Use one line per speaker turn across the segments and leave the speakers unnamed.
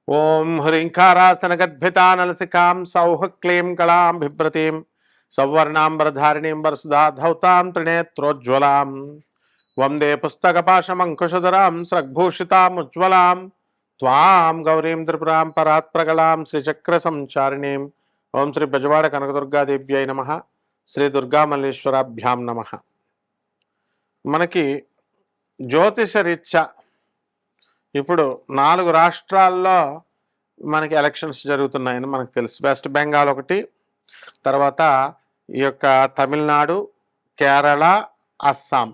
ఓం హ్రీంకారాసనగద్భితానలసికాం సౌహ క్లీం కళాం బిభ్రతీం సౌవర్ణాంబరధారిణీం వరసుధాధౌతాం త్రినేత్రోజ్వలాం వందే పుస్తకపాశమంకుశధరాం స్రగ్భూషితాముజ్వలాం త్వాం గౌరీం త్రిపురాం పరాత్ప్రగళాం శ్రీచక్ర సంచారిణీం. ఓం శ్రీ బెజవాడ కనకదుర్గాదేవ్యై నమః. శ్రీ దుర్గామల్లేశ్వరాభ్యాం నమః. మనకి జ్యోతిష రీత్యా ఇప్పుడు 4 రాష్ట్రాల్లో మనకి ఎలక్షన్స్ జరుగుతున్నాయని మనకు తెలుసు. వెస్ట్ బెంగాల్ ఒకటి, తర్వాత ఈ యొక్క తమిళనాడు, కేరళ, అస్సాం.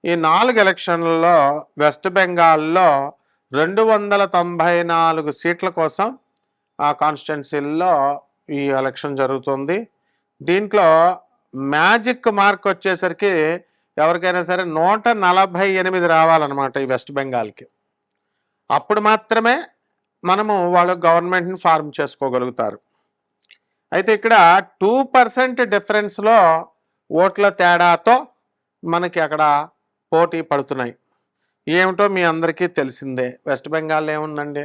ఈ 4 ఎలక్షన్లలో వెస్ట్ బెంగాల్లో 294 సీట్ల కోసం ఆ కాన్స్టిట్యున్సీల్లో ఈ ఎలక్షన్ జరుగుతుంది. దీంట్లో మ్యాజిక్ మార్క్ వచ్చేసరికి ఎవరికైనా సరే 148 రావాలన్నమాట ఈ వెస్ట్ బెంగాల్కి. అప్పుడు మాత్రమే మనము వాళ్ళు గవర్నమెంట్ని ఫార్మ్ చేసుకోగలుగుతారు. అయితే ఇక్కడ 2% డిఫరెన్స్లో ఓట్ల తేడాతో మనకి అక్కడ పోటీ పడుతున్నాయి. ఏమిటో మీ అందరికీ తెలిసిందే. వెస్ట్ బెంగాల్ ఏముందండి,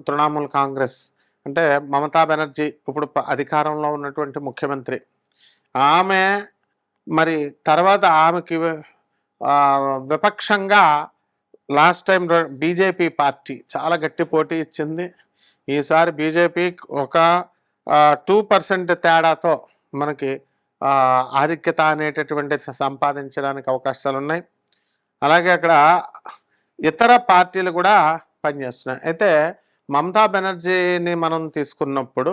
తృణమూల్ కాంగ్రెస్ అంటే మమతా బెనర్జీ ఇప్పుడు అధికారంలో ఉన్నటువంటి ముఖ్యమంత్రి. ఆమె మరి తర్వాత ఆమెకి విపక్షంగా లాస్ట్ టైం బీజేపీ పార్టీ చాలా గట్టి పోటీ ఇచ్చింది. ఈసారి బీజేపీ ఒక 2% తేడాతో మనకి ఆధిక్యత అనేటటువంటి సంపాదించడానికి అవకాశాలు ఉన్నాయి. అలాగే అక్కడ ఇతర పార్టీలు కూడా పనిచేస్తున్నాయి. అయితే మమతా బెనర్జీని మనం తీసుకున్నప్పుడు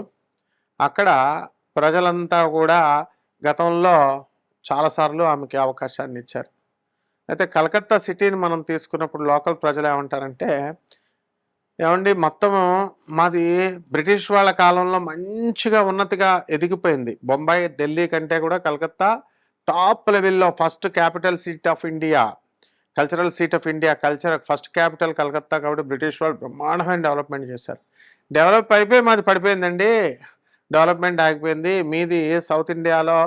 అక్కడ ప్రజలంతా కూడా గతంలో చాలాసార్లు ఆమెకి అవకాశాన్ని ఇచ్చారు. అయితే కలకత్తా సిటీని మనం తీసుకున్నప్పుడు లోకల్ ప్రజలు ఏమంటారంటే, ఏమండి మొత్తము మాది బ్రిటిష్ వాళ్ళ కాలంలో మంచిగా ఉన్నతిగా ఎదిగిపోయింది. బొంబాయి, ఢిల్లీ కంటే కూడా కలకత్తా టాప్ లెవెల్లో first capital seat of India, cultural seat of India, first capital Calcutta. కాబట్టి బ్రిటిష్ వాళ్ళు బ్రహ్మాండమైన డెవలప్మెంట్ చేశారు. డెవలప్ అయిపోయి మాది పడిపోయిందండి, డెవలప్మెంట్ ఆగిపోయింది. మీది సౌత్ ఇండియాలో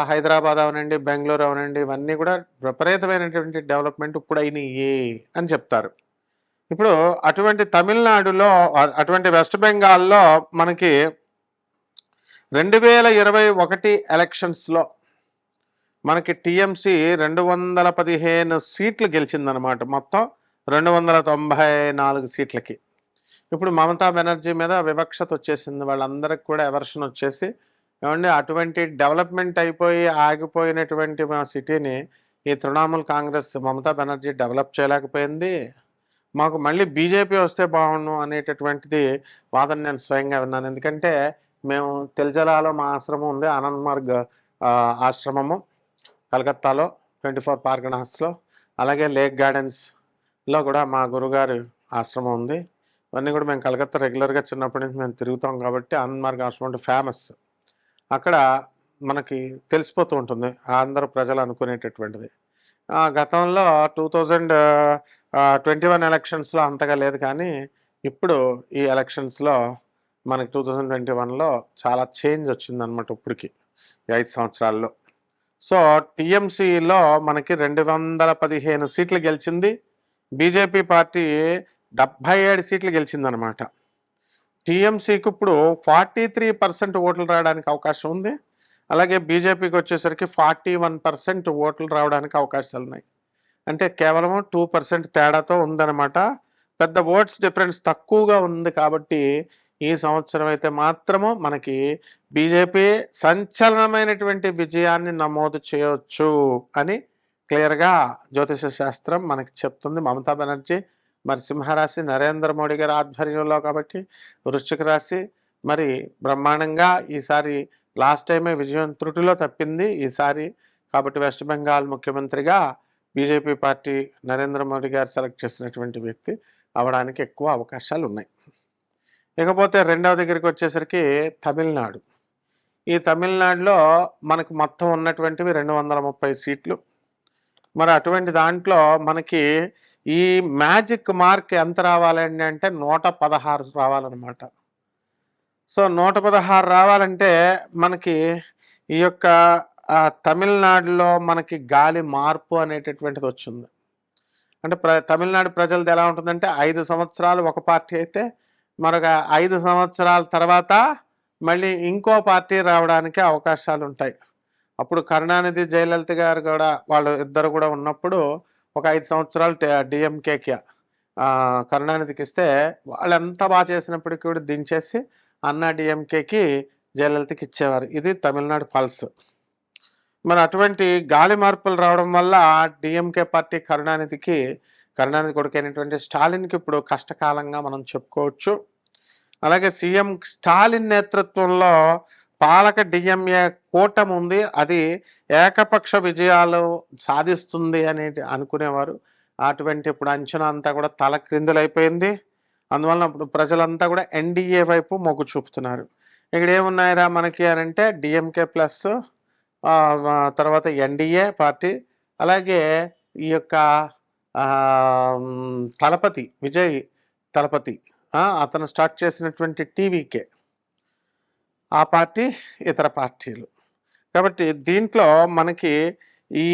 హైదరాబాద్ అవనండి, బెంగళూరు అవనండి, ఇవన్నీ కూడా విపరీతమైనటువంటి డెవలప్మెంట్ ఇప్పుడు అయినాయి అని చెప్తారు. ఇప్పుడు అటువంటి తమిళనాడులో, అటువంటి వెస్ట్ బెంగాల్లో మనకి 2021 ఎలక్షన్స్లో మనకి టీఎంసీ 215 సీట్లు గెలిచిందనమాట. మొత్తం 294 సీట్లకి. ఇప్పుడు మమతా బెనర్జీ మీద వివక్షత వచ్చేసింది. వాళ్ళందరికి కూడా ఎవర్షన్ వచ్చేసి, ఏమండి అటువంటి డెవలప్మెంట్ అయిపోయి ఆగిపోయినటువంటి మా సిటీని ఈ తృణమూల్ కాంగ్రెస్ మమతా బెనర్జీ డెవలప్ చేయలేకపోయింది, మాకు మళ్ళీ బీజేపీ వస్తే బాగుండు అనేటటువంటిది వాదన నేను స్వయంగా విన్నాను. ఎందుకంటే మేము తెల్జలాలో మా ఆశ్రమం ఉంది, ఆనంద్ ఆశ్రమము కలకత్తాలో 24 పార్గనాస్లో, అలాగే లేక్ గార్డెన్స్లో కూడా మా గురుగారి ఆశ్రమం ఉంది. ఇవన్నీ కూడా మేము కలకత్తా రెగ్యులర్గా చిన్నప్పటి నుంచి మేము తిరుగుతాం కాబట్టి ఆనంద్ ఆశ్రమం అంటే ఫేమస్. అక్కడ మనకి తెలిసిపోతూ ఉంటుంది అందరూ ప్రజలు అనుకునేటటువంటిది. గతంలో 2021 ఎలక్షన్స్లో అంతగా లేదు, కానీ ఇప్పుడు ఈ ఎలక్షన్స్లో మనకి 2021లో చాలా చేంజ్ వచ్చిందనమాట. ఇప్పటికి 5 సంవత్సరాల్లో. సో టీఎంసీలో మనకి 215 సీట్లు గెలిచింది. బీజేపీ పార్టీ 77 సీట్లు గెలిచిందనమాట. టీఎంసీకి ఇప్పుడు 43% ఓట్లు రావడానికి అవకాశం ఉంది. అలాగే బీజేపీకి వచ్చేసరికి 41% ఓట్లు రావడానికి అవకాశాలు ఉన్నాయి. అంటే కేవలం 2% తేడాతో ఉందన్నమాట. పెద్ద ఓట్స్ డిఫరెన్స్ తక్కువగా ఉంది. కాబట్టి ఈ సంవత్సరం అయితే మాత్రము మనకి బీజేపీ సంచలనమైనటువంటి విజయాన్ని నమోదు చేయవచ్చు అని క్లియర్గా జ్యోతిష శాస్త్రం మనకి చెప్తుంది. మమతా బెనర్జీ మరి సింహరాశి, నరేంద్ర మోడీ గారి ఆధ్వర్యంలో కాబట్టి వృశ్చిక రాశి మరి బ్రహ్మాండంగా ఈసారి లాస్ట్ టైమే విజయం త్రుటిలో తప్పింది ఈసారి. కాబట్టి వెస్ట్ బెంగాల్ ముఖ్యమంత్రిగా బీజేపీ పార్టీ నరేంద్ర మోడీ గారు సెలెక్ట్ చేసినటువంటి వ్యక్తి అవడానికి ఎక్కువ అవకాశాలు ఉన్నాయి. ఇకపోతే రెండవ దగ్గరికి వచ్చేసరికి తమిళనాడు. ఈ తమిళనాడులో మనకు మొత్తం ఉన్నటువంటివి 230 సీట్లు. మరి అటువంటి దాంట్లో మనకి ఈ మ్యాజిక్ మార్క్ ఎంత రావాలండి అంటే 116 రావాలన్నమాట. సో 116 రావాలంటే మనకి ఈ యొక్క తమిళనాడులో మనకి గాలి మార్పు అనేటటువంటిది వచ్చింది. అంటే తమిళనాడు ప్రజలది ఎలా ఉంటుందంటే 5 సంవత్సరాలు ఒక పార్టీ అయితే మరొక 5 సంవత్సరాల తర్వాత మళ్ళీ ఇంకో పార్టీ రావడానికి అవకాశాలు ఉంటాయి. అప్పుడు కరుణానిధి జయలలిత గారు కూడా వాళ్ళు ఇద్దరు కూడా ఉన్నప్పుడు ఒక 5 సంవత్సరాలు డిఎంకేకి కరుణానిధికి ఇస్తే వాళ్ళు ఎంత బాగా చేసినప్పటికీ కూడా దించేసి అన్నా డిఎంకేకి జయలలితకి ఇచ్చేవారు. ఇది తమిళనాడు పల్స్. మరి అటువంటి గాలి మార్పులు రావడం వల్ల డిఎంకే పార్టీ కరుణానిధి కొడుకైనటువంటి స్టాలిన్కి ఇప్పుడు కష్టకాలంగా మనం చెప్పుకోవచ్చు. అలాగే సీఎం స్టాలిన్ నేతృత్వంలో పాలక డిఎంఏ కూటమి ఉంది, అది ఏకపక్ష విజయాలు సాధిస్తుంది అని అనుకునేవారు. అటువంటి ఇప్పుడు అంచనా అంతా కూడా తల క్రిందులైపోయింది. అందువలన ఇప్పుడు ప్రజలంతా కూడా ఎన్డీఏ వైపు మొగ్గు చూపుతున్నారు. ఇక్కడ ఏమున్నాయిరా మనకి అని అంటే డిఎంకే ప్లస్ తర్వాత ఎన్డీఏ పార్టీ, అలాగే ఈ యొక్క విజయ్ తలపతి అతను స్టార్ట్ చేసినటువంటి టీవీకే ఆ పార్టీ, ఇతర పార్టీలు. కాబట్టి దీంట్లో మనకి ఈ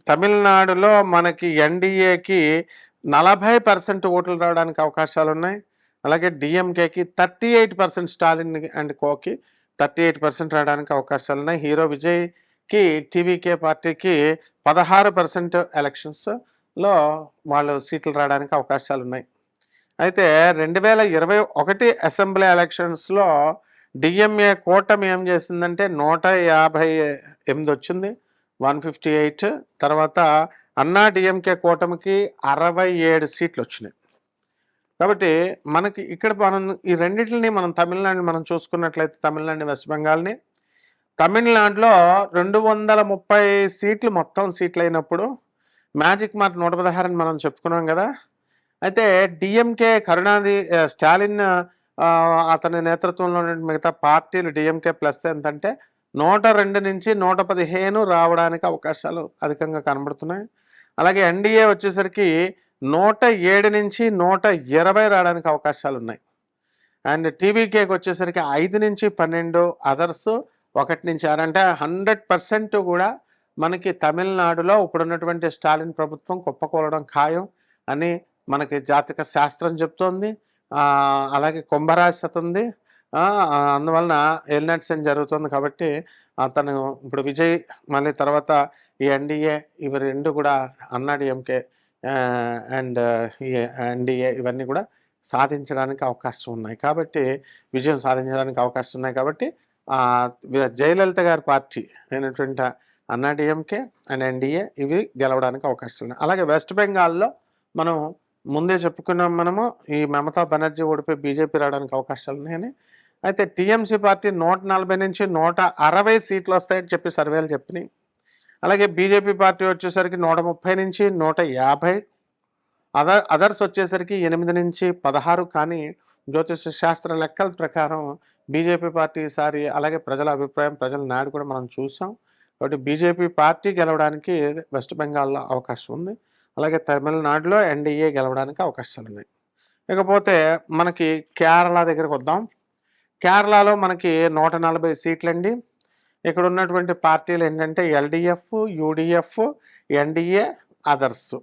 తమిళనాడులో మనకి ఎన్డీఏకి 40% ఓట్లు రావడానికి అవకాశాలు ఉన్నాయి. అలాగే డిఎంకేకి 38%, స్టాలిన్ అండ్ కోకి 38% రావడానికి అవకాశాలు ఉన్నాయి. హీరో విజయ్కి టీవీకే పార్టీకి 16% ఎలక్షన్స్లో వాళ్ళు సీట్లు రావడానికి అవకాశాలు ఉన్నాయి. అయితే 2021 అసెంబ్లీ ఎలక్షన్స్లో డిఎంఏ కూటమి ఏం చేసిందంటే 158 వచ్చింది, 158. తర్వాత అన్నా డిఎంకే కూటమికి 67 సీట్లు వచ్చినాయి. కాబట్టి మనకి ఇక్కడ మనం ఈ రెండింటిని తమిళనాడుని మనం చూసుకున్నట్లయితే తమిళనాడు, వెస్ట్ బెంగాల్ని, తమిళనాడులో 230 సీట్లు మొత్తం సీట్లు అయినప్పుడు మ్యాజిక్ మార్క్ 116 మనం చెప్పుకున్నాం కదా. అయితే డిఎంకే స్టాలిన్ అతని నేతృత్వంలో మిగతా పార్టీలు డిఎంకే ప్లస్ ఎంతంటే 102 నుంచి 115 రావడానికి అవకాశాలు అధికంగా కనబడుతున్నాయి. అలాగే ఎన్డీఏ వచ్చేసరికి 107 నుంచి 120 రావడానికి అవకాశాలు ఉన్నాయి. అండ్ టీవీకేకి వచ్చేసరికి 5 నుంచి 12, అదర్స్ 1 నుంచి 6. అంటే 100% కూడా మనకి తమిళనాడులో ఇప్పుడున్నటువంటి స్టాలిన్ ప్రభుత్వం కుప్పకూలడం ఖాయం అని మనకి జాతక శాస్త్రం చెప్తోంది. అలాగే కుంభరాశి ఉంది, అందువలన ఎల్నట్సన్ జరుగుతుంది. కాబట్టి అతను ఇప్పుడు విజయ్ మళ్ళీ తర్వాత ఈ ఎన్డీఏ ఇవి రెండు కూడా అన్నా డిఎంకే అండ్ ఈ ఎన్డీఏ ఇవన్నీ కూడా సాధించడానికి అవకాశం ఉన్నాయి. కాబట్టి విజయం సాధించడానికి అవకాశం ఉన్నాయి. కాబట్టి జయలలిత గారి పార్టీ అయినటువంటి అన్నా డిఎంకే అండ్ ఎన్డీఏ ఇవి గెలవడానికి అవకాశం ఉన్నాయి. అలాగే వెస్ట్ బెంగాల్లో మనం ముందే చెప్పుకున్నాం మనము, ఈ మమతా బెనర్జీ ఓడిపోయి బీజేపీ రావడానికి అవకాశాలు ఉన్నాయని. అయితే టీఎంసీ పార్టీ 140 నుంచి 160 సీట్లు వస్తాయని చెప్పి సర్వేలు చెప్పినాయి. అలాగే బీజేపీ పార్టీ వచ్చేసరికి 130 నుంచి 150, అదర్స్ వచ్చేసరికి 8 నుంచి 16. కానీ జ్యోతిష శాస్త్ర లెక్కల ప్రకారం బీజేపీ పార్టీ ఈసారి, అలాగే ప్రజల అభిప్రాయం, ప్రజల నాడు కూడా మనం చూసాం. కాబట్టి బీజేపీ పార్టీ గెలవడానికి వెస్ట్ బెంగాల్లో అవకాశం ఉంది. అలాగే తమిళనాడులో ఎన్డీఏ గెలవడానికి అవకాశాలు ఉన్నాయి. ఇకపోతే మనకి కేరళ దగ్గరకు వద్దాం. కేరళలో మనకి 140 సీట్లండి. ఇక్కడ ఉన్నటువంటి పార్టీలు ఏంటంటే ఎల్డీఎఫ్, యూడీఎఫ్, ఎన్డీఏ, అదర్స్.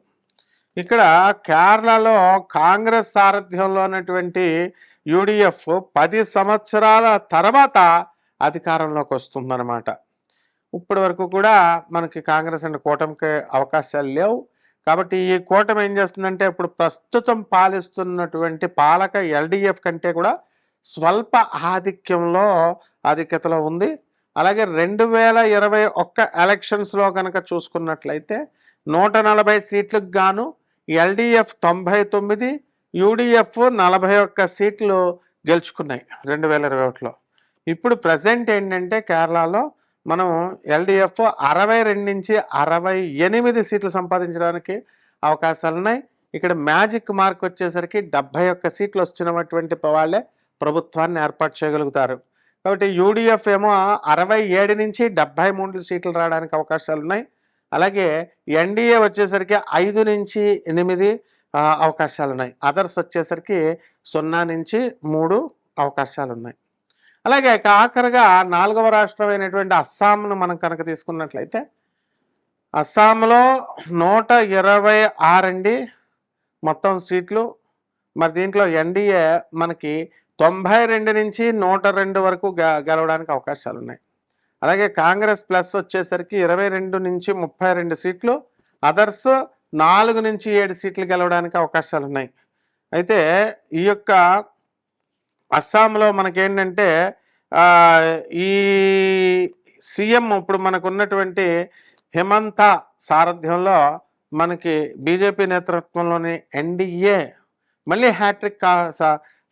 ఇక్కడ కేరళలో కాంగ్రెస్ సారథ్యంలో ఉన్నటువంటి యూడీఎఫ్ 10 సంవత్సరాల తర్వాత అధికారంలోకి వస్తుందన్నమాట. ఇప్పటి వరకు కూడా మనకి కాంగ్రెస్ అండ్ కూటమికి అవకాశాలు లేవు. కాబట్టి ఈ కూటమి ఏం చేస్తుందంటే ఇప్పుడు ప్రస్తుతం పాలిస్తున్నటువంటి పాలక ఎల్డీఎఫ్ కంటే కూడా స్వల్ప ఆధిక్యతలో ఉంది. అలాగే 2021 ఎలక్షన్స్లో కనుక చూసుకున్నట్లయితే 140 సీట్లకు గాను ఎల్డీఎఫ్ 99, యూడీఎఫ్ 41 సీట్లు గెలుచుకున్నాయి 2021లో. ఇప్పుడు ప్రజెంట్ ఏంటంటే కేరళలో మనం ఎల్డీఎఫ్ 62 నుంచి 68 సీట్లు సంపాదించడానికి అవకాశాలు ఉన్నాయి. ఇక్కడ మ్యాజిక్ మార్క్ వచ్చేసరికి 71 సీట్లు వచ్చినటువంటి వాళ్ళే ప్రభుత్వాన్ని ఏర్పాటు చేయగలుగుతారు. కాబట్టి యూడీఎఫ్ ఏమో 67 నుంచి 73 సీట్లు రావడానికి అవకాశాలు ఉన్నాయి. అలాగే ఎన్డీఏ వచ్చేసరికి 5 నుంచి 8 అవకాశాలు ఉన్నాయి. అదర్స్ వచ్చేసరికి 0 నుంచి 3 అవకాశాలు ఉన్నాయి. అలాగే ఆఖరిగా 4వ రాష్ట్రం అయినటువంటి అస్సాంను మనం కనుక తీసుకున్నట్లయితే అస్సాంలో 126 అండి మొత్తం సీట్లు. మరి దీంట్లో ఎన్డీఏ మనకి 92 నుంచి 102 వరకు గెలవడానికి అవకాశాలు ఉన్నాయి. అలాగే కాంగ్రెస్ ప్లస్ వచ్చేసరికి 22 నుంచి 32 సీట్లు, అదర్స్ 4 నుంచి 7 సీట్లు గెలవడానికి అవకాశాలు ఉన్నాయి. అయితే ఈ యొక్క అస్సాంలో మనకేంటంటే ఈ సీఎం ఇప్పుడు మనకున్నటువంటి హిమంత సారథ్యంలో మనకి బీజేపీ నేతృత్వంలోని ఎన్డీఏ మళ్ళీ హ్యాట్రిక్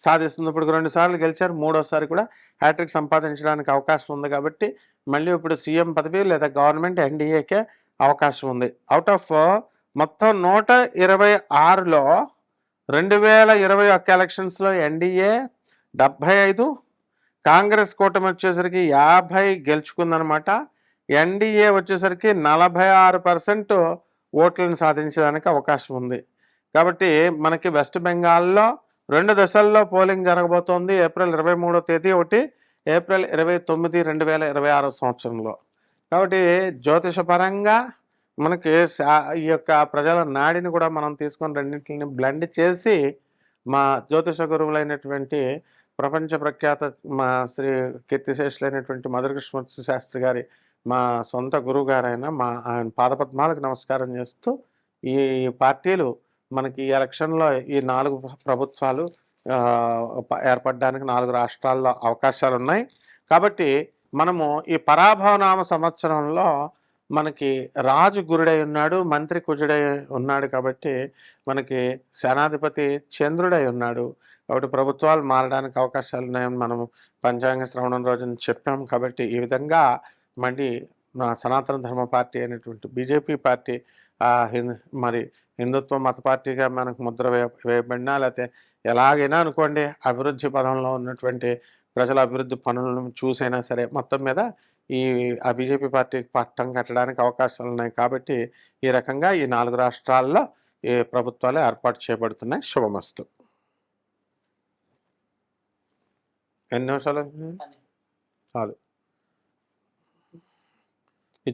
సాధిస్తుంది. ఇప్పుడు 2 సార్లు గెలిచారు, 3వసారి కూడా హ్యాట్రిక్ సంపాదించడానికి అవకాశం ఉంది. కాబట్టి మళ్ళీ ఇప్పుడు సీఎం పదవి లేదా గవర్నమెంట్ ఎన్డీఏకే అవకాశం ఉంది. అవుట్ ఆఫ్ మొత్తం 126లో 2021 ఎలక్షన్స్లో ఎన్డీఏ 75, కాంగ్రెస్ కూటమి వచ్చేసరికి 50 గెలుచుకుందనమాట. ఎన్డీఏ వచ్చేసరికి 46% ఓట్లను సాధించడానికి అవకాశం ఉంది. కాబట్టి మనకి వెస్ట్ బెంగాల్లో 2 దశల్లో పోలింగ్ జరగబోతోంది. ఏప్రిల్ 23వ తేదీ ఒకటి, ఏప్రిల్ 29, 2026 సంవత్సరంలో. కాబట్టి జ్యోతిషపరంగా మనకి ఈ యొక్క ప్రజల నాడిని కూడా మనం తీసుకొని రెండింటిని బ్లెండ్ చేసి మా జ్యోతిష గురువులైనటువంటి ప్రపంచ ప్రఖ్యాత మా శ్రీ కీర్తిశేషులైనటువంటి మధురకృష్ణమూర్తి శాస్త్రి గారి మా సొంత గురువు గారైన ఆయన పాదపద్మాలకు నమస్కారం చేస్తూ ఈ పార్టీలు మనకి ఈ ఎలక్షన్లో ఈ 4 ప్రభుత్వాలు ఏర్పడడానికి 4 రాష్ట్రాల్లో అవకాశాలు ఉన్నాయి. కాబట్టి మనము ఈ పరాభవనామ సంవత్సరంలో మనకి రాజు గురుడై ఉన్నాడు, మంత్రి కుజుడై ఉన్నాడు. కాబట్టి మనకి సేనాధిపతి చంద్రుడై ఉన్నాడు. కాబట్టి ప్రభుత్వాలు మారడానికి అవకాశాలు ఉన్నాయని మనము పంచాంగ శ్రవణం రోజున చెప్పాం. కాబట్టి ఈ విధంగా మళ్ళీ మా సనాతన ధర్మ పార్టీ అయినటువంటి బీజేపీ పార్టీ మరి హిందుత్వ మత పార్టీగా మనకు ముద్ర వేయబడినా, లేకపోతే ఎలాగైనా అనుకోండి అభివృద్ధి పదంలో ఉన్నటువంటి ప్రజల అభివృద్ధి పనులను చూసైనా సరే మొత్తం మీద ఈ బీజేపీ పార్టీకి పట్టం కట్టడానికి అవకాశాలు ఉన్నాయి. కాబట్టి ఈ రకంగా ఈ 4 రాష్ట్రాల్లో ఈ ప్రభుత్వాలు ఏర్పాటు చేయబడుతున్నాయి. శుభమస్తు. ఎన్ని నిమిషాలు చాలు.